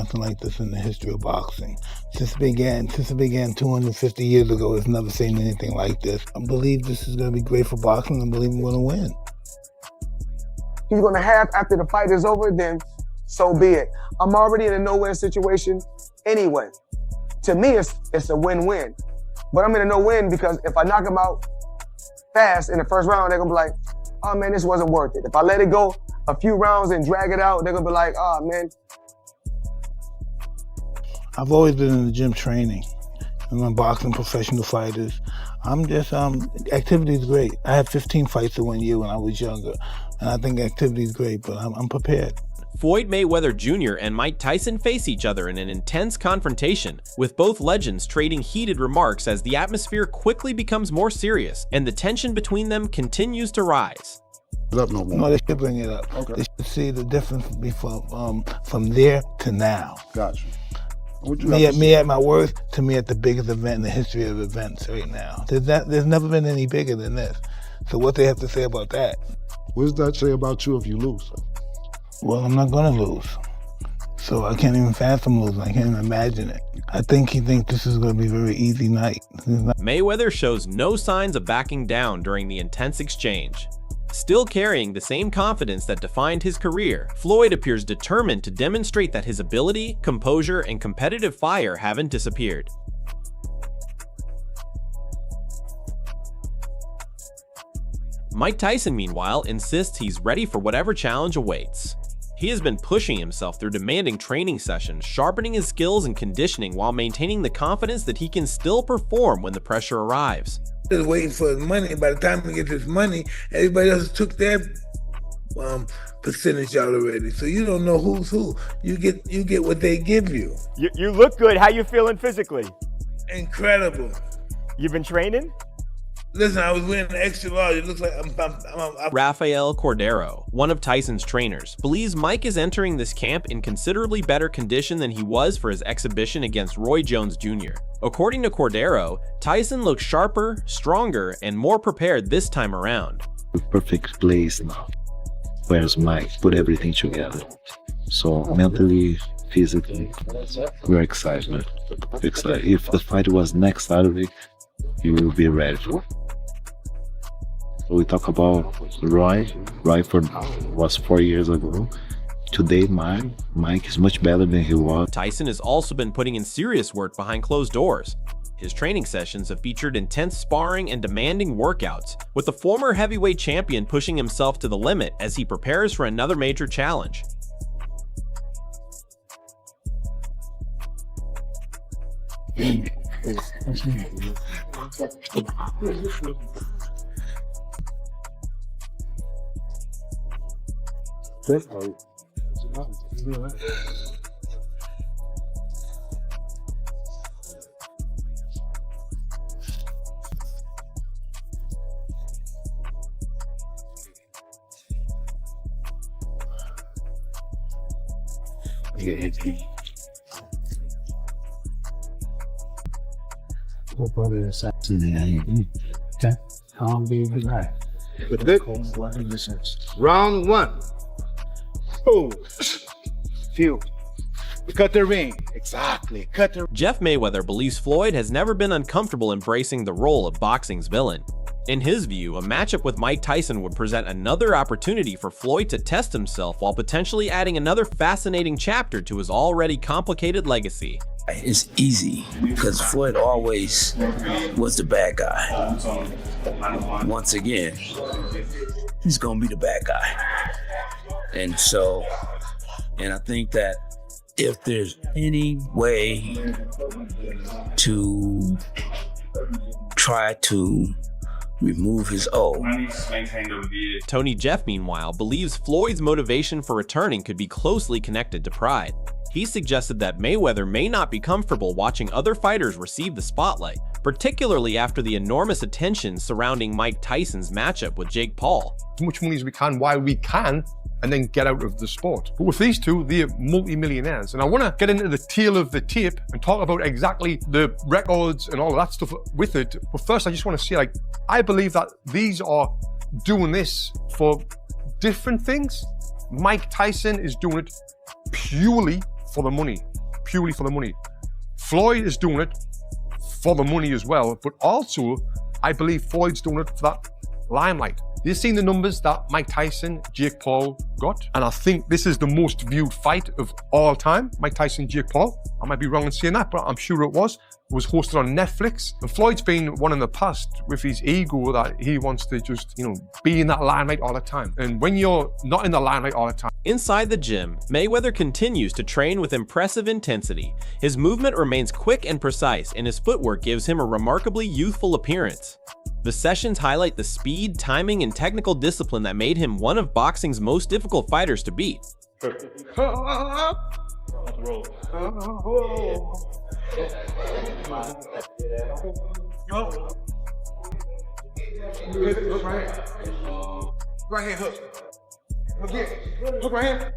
nothing like this in the history of boxing. Since it began 250 years ago, it's never seen anything like this. I believe this is going to be great for boxing. I believe I'm going to win. He's going to have after the fight is over, then so be it. I'm already in a no-win situation anyway. To me, it's a win-win. But I'm in a no-win because if I knock him out fast in the first round, they're going to be like, oh man, this wasn't worth it. If I let it go a few rounds and drag it out, they're going to be like, oh man. I've always been in the gym training. I'm boxing professional fighters. Activity is great. I had 15 fights in 1 year when I was younger. And I think activity is great, but I'm prepared. Floyd Mayweather Jr. and Mike Tyson face each other in an intense confrontation, with both legends trading heated remarks as the atmosphere quickly becomes more serious and the tension between them continues to rise. No, they should bring it up. Okay. They should see the difference from there to now. Gotcha. Me at my worst, to me at the biggest event in the history of events right now. There's never been any bigger than this. So what they have to say about that? What does that say about you if you lose? Well, I'm not going to lose. So I can't even fathom losing. I can't even imagine it. I think he thinks this is going to be a very easy night. Mayweather shows no signs of backing down during the intense exchange. Still carrying the same confidence that defined his career, Floyd appears determined to demonstrate that his ability, composure, and competitive fire haven't disappeared. Mike Tyson, meanwhile, insists he's ready for whatever challenge awaits. He has been pushing himself through demanding training sessions, sharpening his skills and conditioning while maintaining the confidence that he can still perform when the pressure arrives. He's waiting for his money. By the time he gets his money, everybody else took their percentage out already. So you don't know who's who. You get what they give you. You look good. How you feeling physically? Incredible. You've been training? Listen, I was wearing extra large. It looks like I'm Rafael Cordero, one of Tyson's trainers, believes Mike is entering this camp in considerably better condition than he was for his exhibition against Roy Jones Jr. According to Cordero, Tyson looks sharper, stronger, and more prepared this time around. Perfect place now. Where's Mike? Put everything together. So mentally, physically, we're excited, man. Excited. If the fight was next Saturday, you will be ready for it. We talk about Roy was 4 years ago. Today, Mike is much better than he was. Tyson has also been putting in serious work behind closed doors. His training sessions have featured intense sparring and demanding workouts, with the former heavyweight champion pushing himself to the limit as he prepares for another major challenge. Okay. Calm, be relaxed. Good. Round one. Oh. Phew. Cut the ring. Exactly. Cut the. Jeff Mayweather believes Floyd has never been uncomfortable embracing the role of boxing's villain. In his view, a matchup with Mike Tyson would present another opportunity for Floyd to test himself while potentially adding another fascinating chapter to his already complicated legacy. It's easy because Floyd always was the bad guy. Once again, he's gonna be the bad guy. And I think that if there's any way to try to remove his O. Tony Jeff, meanwhile, believes Floyd's motivation for returning could be closely connected to pride. He suggested that Mayweather may not be comfortable watching other fighters receive the spotlight, particularly after the enormous attention surrounding Mike Tyson's matchup with Jake Paul. As much money as we can while we can, and then get out of the sport. But with these two, they're multi-millionaires. And I want to get into the tail of the tape and talk about exactly the records and all of that stuff with it. But first, I just want to say, I believe that these are doing this for different things. Mike Tyson is doing it purely for the money, purely for the money. Floyd is doing it for the money as well, but also I believe Floyd's doing it for that limelight. You've seen the numbers that Mike Tyson, Jake Paul got, and I think this is the most viewed fight of all time, Mike Tyson, Jake Paul. I might be wrong in saying that, but I'm sure it was. It was hosted on Netflix. And Floyd's been one in the past with his ego that he wants to just, be in that limelight all the time. And when you're not in the limelight all the time. Inside the gym, Mayweather continues to train with impressive intensity. His movement remains quick and precise, and his footwork gives him a remarkably youthful appearance. The sessions highlight the speed, timing, and technical discipline that made him one of boxing's most difficult fighters to beat. Right hand hook. Again. Hook right hand.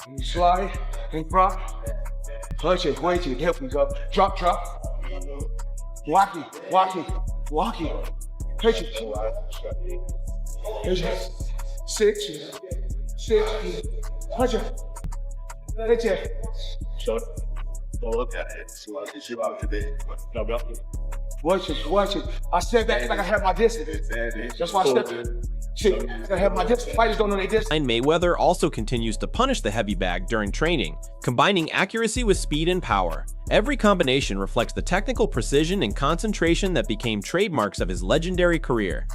You slide and drop. Punch it, punch it, help me go. Drop. Walking. Catch it. Six. Punch it. Catch it. Short. Don't look at it. Watch it. I step back like I have my distance. That's why I step back. I have my distance. Fighters don't know their distance. Mayweather also continues to punish the heavy bag during training, combining accuracy with speed and power. Every combination reflects the technical precision and concentration that became trademarks of his legendary career.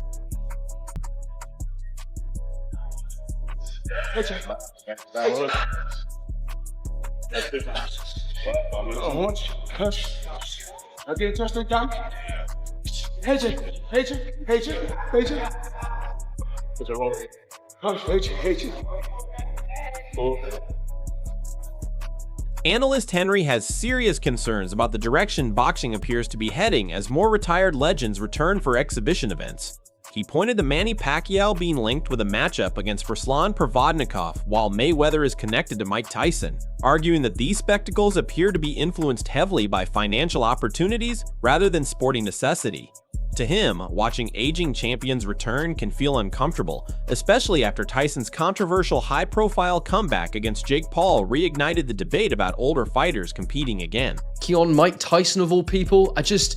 Again, touch the gun. Hey, Analyst Henry has serious concerns about the direction boxing appears to be heading as more retired legends return for exhibition events. He pointed to Manny Pacquiao being linked with a matchup against Ruslan Provodnikov, while Mayweather is connected to Mike Tyson, arguing that these spectacles appear to be influenced heavily by financial opportunities rather than sporting necessity. To him, watching aging champions return can feel uncomfortable, especially after Tyson's controversial high-profile comeback against Jake Paul reignited the debate about older fighters competing again. On Mike Tyson of all people, that's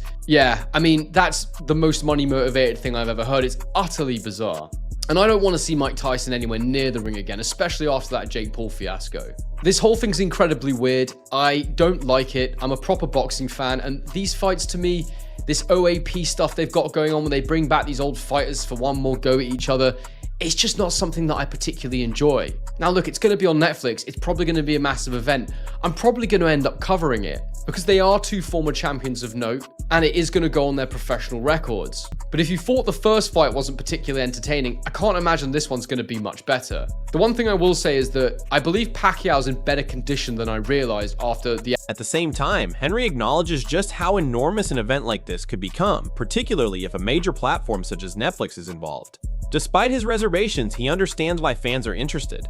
the most money-motivated thing I've ever heard. It's utterly bizarre. And I don't want to see Mike Tyson anywhere near the ring again, especially after that Jake Paul fiasco. This whole thing's incredibly weird. I don't like it. I'm a proper boxing fan, and these fights to me, this OAP stuff they've got going on when they bring back these old fighters for one more go at each other, it's just not something that I particularly enjoy. Now look, it's going to be on Netflix. It's probably going to be a massive event. I'm probably going to end up covering it because they are two former champions of note and it is going to go on their professional records. But if you thought the first fight wasn't particularly entertaining, I can't imagine this one's going to be much better. The one thing I will say is that I believe Pacquiao's in better condition than I realized after the... At the same time, Henry acknowledges just how enormous an event like this could become, particularly if a major platform such as Netflix is involved. Despite his reservations, he understands why fans are interested.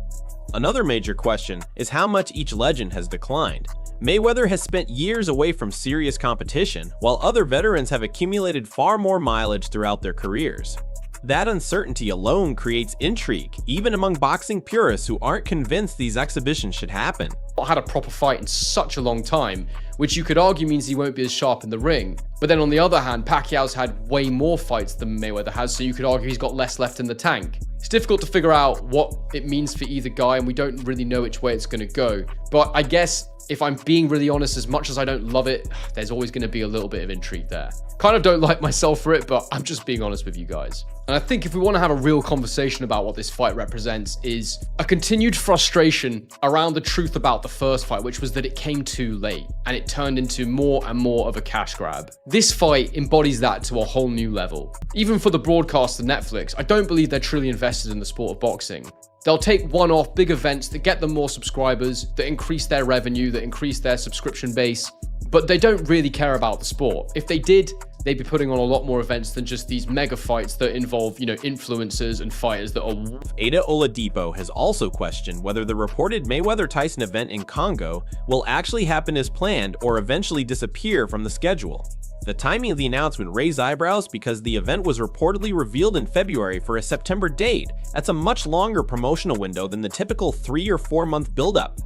Another major question is how much each legend has declined. Mayweather has spent years away from serious competition, while other veterans have accumulated far more mileage throughout their careers. That uncertainty alone creates intrigue, even among boxing purists who aren't convinced these exhibitions should happen. Not had a proper fight in such a long time, which you could argue means he won't be as sharp in the ring. But then on the other hand, Pacquiao's had way more fights than Mayweather has, so you could argue he's got less left in the tank. It's difficult to figure out what it means for either guy, and we don't really know which way it's going to go. But I guess if I'm being really honest, as much as I don't love it, there's always going to be a little bit of intrigue there. Kind of don't like myself for it, but I'm just being honest with you guys. And I think if we want to have a real conversation about what this fight represents is a continued frustration around the truth about the first fight, which was that it came too late and it turned into more and more of a cash grab. This fight embodies that to a whole new level. Even for the broadcaster Netflix, I don't believe they're truly invested in the sport of boxing. They'll take one-off big events that get them more subscribers, that increase their revenue, that increase their subscription base, but they don't really care about the sport. If they did, they'd be putting on a lot more events than just these mega fights that involve, you know, influencers and fighters that are... Ada Oladipo has also questioned whether the reported Mayweather-Tyson event in Congo will actually happen as planned or eventually disappear from the schedule. The timing of the announcement raised eyebrows because the event was reportedly revealed in February for a September date. That's a much longer promotional window than the typical 3 or 4 month buildup.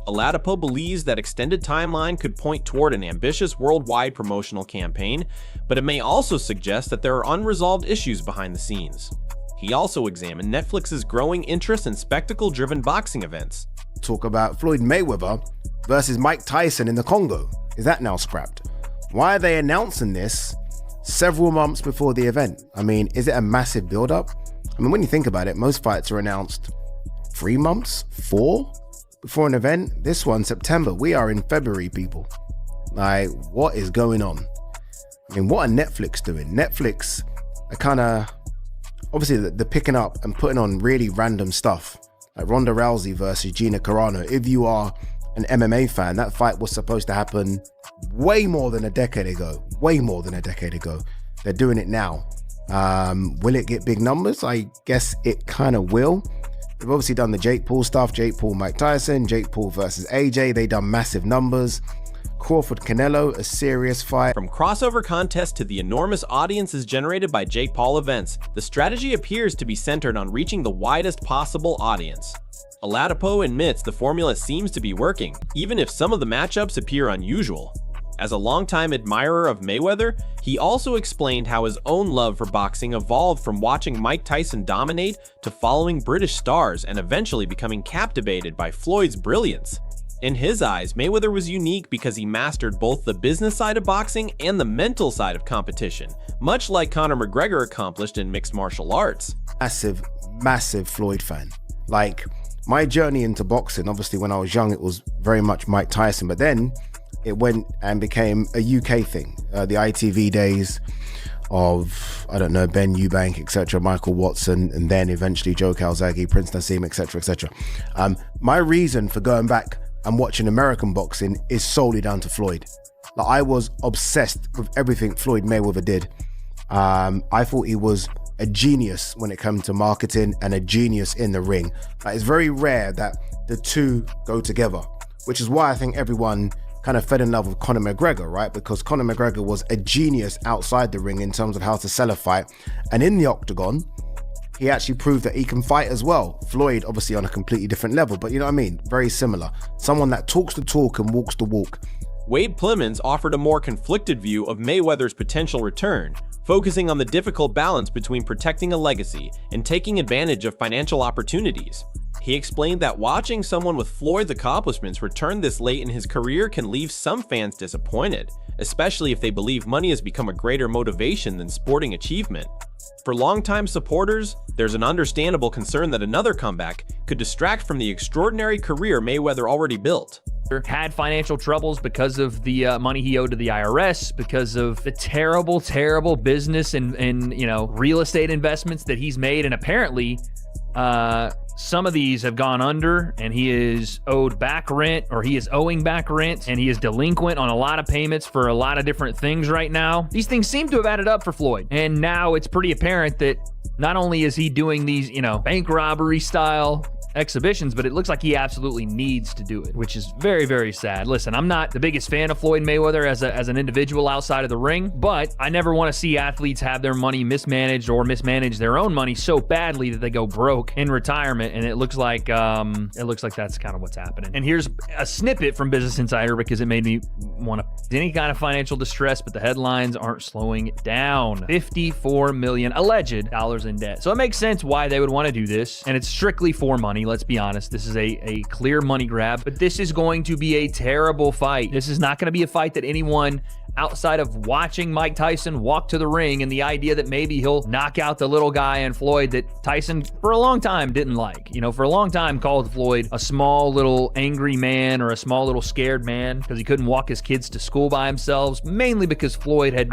Oladipo believes that extended timeline could point toward an ambitious worldwide promotional campaign, but it may also suggest that there are unresolved issues behind the scenes. He also examined Netflix's growing interest in spectacle-driven boxing events. Talk about Floyd Mayweather versus Mike Tyson in the Congo. Is that now scrapped? Why are they announcing this several months before the event? I mean, is it a massive build-up? I mean, when you think about it, most fights are announced 3 months, 4 before an event. This one, September. We are in February, people. Like, what is going on? I mean, what are Netflix doing? Netflix are kind of, obviously, they're picking up and putting on really random stuff. Like Ronda Rousey versus Gina Carano. If you are an MMA fan, that fight was supposed to happen way more than a decade ago. Way more than a decade ago. They're doing it now. Will it get big numbers? I guess it kind of will. They've obviously done the Jake Paul stuff. Jake Paul, Mike Tyson. Jake Paul versus AJ. They done massive numbers. Crawford Canelo, a serious fight. From crossover contests to the enormous audiences generated by Jake Paul events, the strategy appears to be centered on reaching the widest possible audience. Oladipo admits the formula seems to be working, even if some of the matchups appear unusual. As a longtime admirer of Mayweather, he also explained how his own love for boxing evolved from watching Mike Tyson dominate to following British stars and eventually becoming captivated by Floyd's brilliance. In his eyes, Mayweather was unique because he mastered both the business side of boxing and the mental side of competition, much like Conor McGregor accomplished in mixed martial arts. Massive Floyd fan. Like, my journey into boxing, obviously when I was young, it was very much Mike Tyson, but then it went and became a UK thing. The ITV days of, I don't know, Ben Eubank, etc., Michael Watson, and then eventually Joe Calzaghe, Prince Nassim, etc., etc. My reason for going back and watching American boxing is solely down to Floyd. Like, I was obsessed with everything Floyd Mayweather did. I thought he was a genius when it comes to marketing and a genius in the ring. Like, it's very rare that the two go together, which is why I think everyone kind of fell in love with Conor McGregor, right? Because Conor McGregor was a genius outside the ring in terms of how to sell a fight. And in the octagon, he actually proved that he can fight as well. Floyd, obviously on a completely different level, but you know what I mean? Very similar. Someone that talks the talk and walks the walk. Wade Plemons offered a more conflicted view of Mayweather's potential return, focusing on the difficult balance between protecting a legacy and taking advantage of financial opportunities. He explained that watching someone with Floyd's accomplishments return this late in his career can leave some fans disappointed, especially if they believe money has become a greater motivation than sporting achievement. For longtime supporters, there's an understandable concern that another comeback could distract from the extraordinary career Mayweather already built. Had financial troubles because of the money he owed to the IRS, because of the terrible business and you know, real estate investments that he's made, and apparently some of these have gone under, and he is owed back rent, or he is owing back rent, and he is delinquent on a lot of payments for a lot of different things right now. These things seem to have added up for Floyd, and now it's pretty apparent that not only is he doing these, you know, bank robbery style exhibitions, but it looks like he absolutely needs to do it, which is very sad. Listen, I'm not the biggest fan of Floyd Mayweather as an individual outside of the ring, but I never want to see athletes have their money mismanaged or mismanage their own money so badly that they go broke in retirement, and it looks like that's kind of what's happening. And here's a snippet from Business Insider because it made me want to any kind of financial distress, but the headlines aren't slowing it down. $54 million alleged dollars in debt. So it makes sense why they would want to do this, and it's strictly for money. Let's be honest. This is a clear money grab, but this is going to be a terrible fight. This is not going to be a fight that anyone outside of watching Mike Tyson walk to the ring and the idea that maybe he'll knock out the little guy in Floyd that Tyson for a long time didn't like. You know, for a long time called Floyd a small little angry man or a small little scared man because he couldn't walk his kids to school by himself, mainly because Floyd had,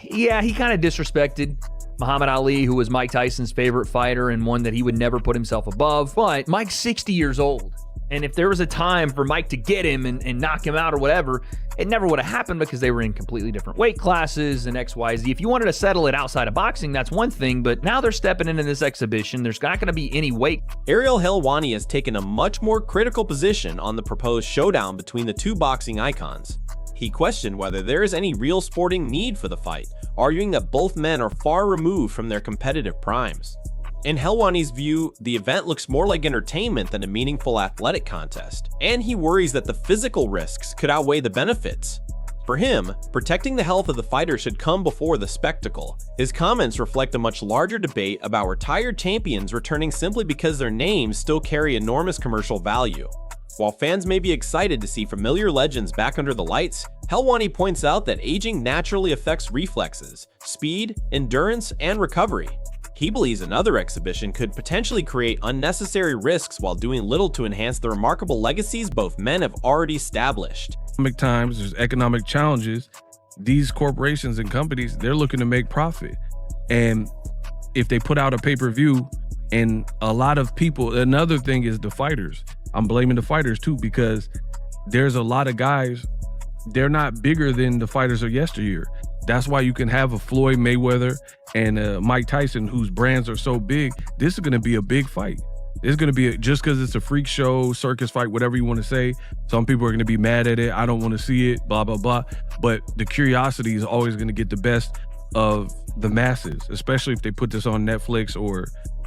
he kind of disrespected Muhammad Ali, who was Mike Tyson's favorite fighter and one that he would never put himself above. But Mike's 60 years old. And if there was a time for Mike to get him and knock him out or whatever, it never would have happened because they were in completely different weight classes and XYZ. If you wanted to settle it outside of boxing, that's one thing, but now they're stepping into this exhibition. There's not going to be any weight. Ariel Helwani has taken a much more critical position on the proposed showdown between the two boxing icons. He questioned whether there is any real sporting need for the fight, arguing that both men are far removed from their competitive primes. In Helwani's view, the event looks more like entertainment than a meaningful athletic contest, and he worries that the physical risks could outweigh the benefits. For him, protecting the health of the fighter should come before the spectacle. His comments reflect a much larger debate about retired champions returning simply because their names still carry enormous commercial value. While fans may be excited to see familiar legends back under the lights, Helwani points out that aging naturally affects reflexes, speed, endurance, and recovery. He believes another exhibition could potentially create unnecessary risks while doing little to enhance the remarkable legacies both men have already established. Economic times, there's economic challenges. These corporations and companies, they're looking to make profit. And if they put out a pay-per-view, and a lot of people, another thing is the fighters. I'm blaming the fighters too, because there's a lot of guys, they're not bigger than the fighters of yesteryear. That's why you can have a Floyd Mayweather and a Mike Tyson whose brands are so big. This is going to be a big fight. It's going to be, just because it's a freak show, circus fight, whatever you want to say. Some people are going to be mad at it. I don't want to see it, blah, blah, blah. But the curiosity is always going to get the best of the masses, especially if they put this on Netflix or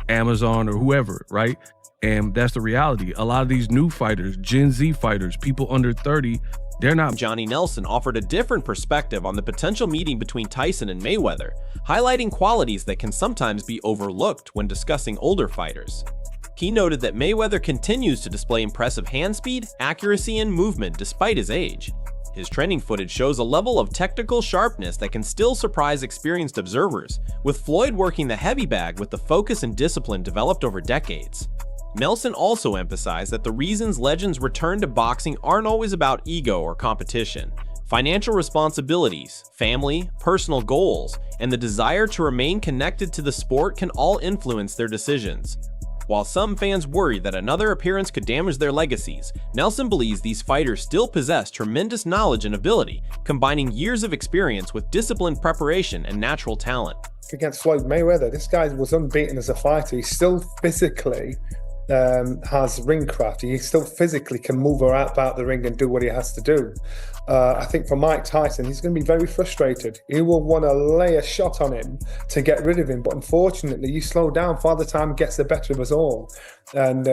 Amazon or whoever, right? And that's the reality. A lot of these new fighters, Gen Z fighters, people under 30, they're not. Johnny Nelson offered a different perspective on the potential meeting between Tyson and Mayweather, highlighting qualities that can sometimes be overlooked when discussing older fighters. He noted that Mayweather continues to display impressive hand speed, accuracy, and movement despite his age. His training footage shows a level of technical sharpness that can still surprise experienced observers, with Floyd working the heavy bag with the focus and discipline developed over decades. Nelson also emphasized that the reasons legends return to boxing aren't always about ego or competition. Financial responsibilities, family, personal goals, and the desire to remain connected to the sport can all influence their decisions. While some fans worry that another appearance could damage their legacies, Nelson believes these fighters still possess tremendous knowledge and ability, combining years of experience with disciplined preparation and natural talent. Against Floyd Mayweather, this guy was unbeaten as a fighter. He still physically has ring craft. He still physically can move about the ring and do what he has to do. I think for Mike Tyson, he's going to be very frustrated. He will want to lay a shot on him to get rid of him, but unfortunately, you slow down. Father Time gets the better of us all. And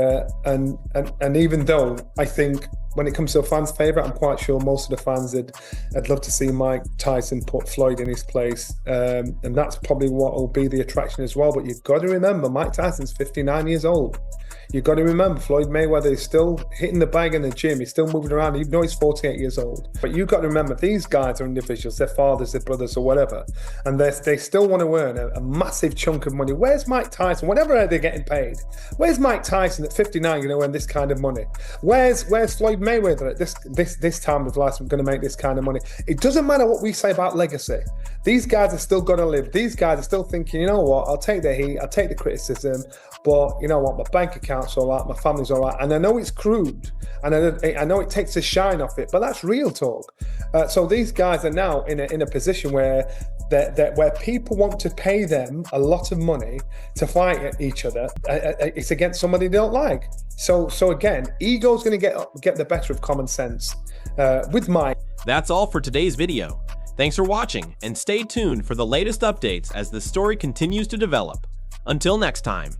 even though I think when it comes to a fan's favourite, I'm quite sure most of the fans I'd love to see Mike Tyson put Floyd in his place, and that's probably what will be the attraction as well. But you've got to remember, Mike Tyson's 59 years old. You've got to remember, Floyd Mayweather is still hitting the bag in the gym. He's still moving around, even though he's 48 years old. But you've got to remember, these guys are individuals. Their fathers, their brothers, or whatever. And they still want to earn a massive chunk of money. Where's Mike Tyson? Whatever they're getting paid. Where's Mike Tyson at 59 going to earn this kind of money? Where's Floyd Mayweather at this time of life going to make this kind of money? It doesn't matter what we say about legacy. These guys have still got to live. These guys are still thinking, you know what, I'll take the heat, I'll take the criticism, but you know what, my bank account's all right, my family's all right. And I know it's crude, and I know it takes the shine off it, but that's real talk. So these guys are now in a position where where people want to pay them a lot of money to fight each other. It's against somebody they don't like. So again, ego's going to get the better of common sense with Mike. That's all for today's video. Thanks for watching, and stay tuned for the latest updates as the story continues to develop. Until next time.